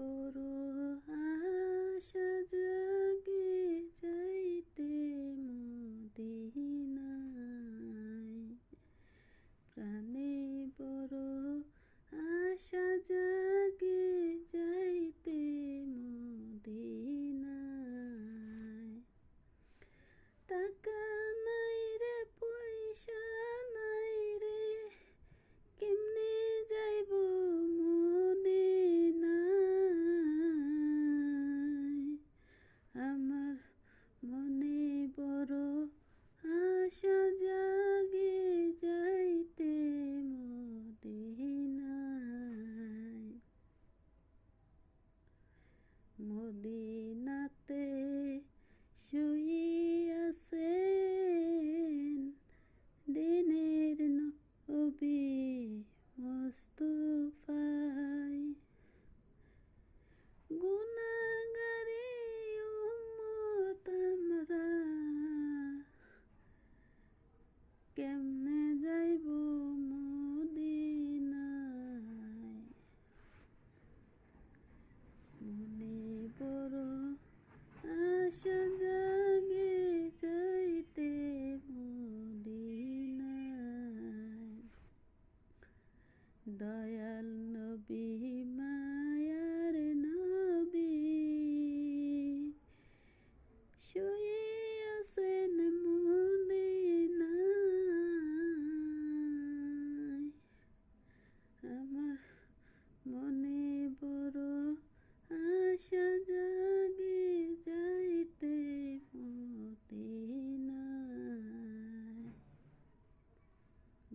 বড় আশা জাগে যাইতে মদিনায়, প্রাণে বড় আশা জাগে যাইতে মদিনায়। টাকা নাই রে পয়সা নাই রে, কেমনে যাইব মদিনায়। আমার মনে বড় আশা জাগে যাইতে মদিনায়। মদিনাতে শুইয়াছেন দিনের নবী মুস্তাফায়, গুনাহগারে উম্মত আমরা, কেমনে যাইব মদিনায়। মনে বড় আশা জাগে যাইতে মদিনায়। দয়াল নবী মায়ার নবী শুয়ে আছেন মদিনায়। আমার মনে বড় আশা জাগে যাইতে মদিনায়।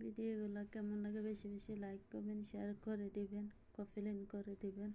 ভিডিওগুলো কেমন লাগে বেশি বেশি লাইক কমেন্ট শেয়ার করে দিবেন, কমেন্ট করে দিবেন।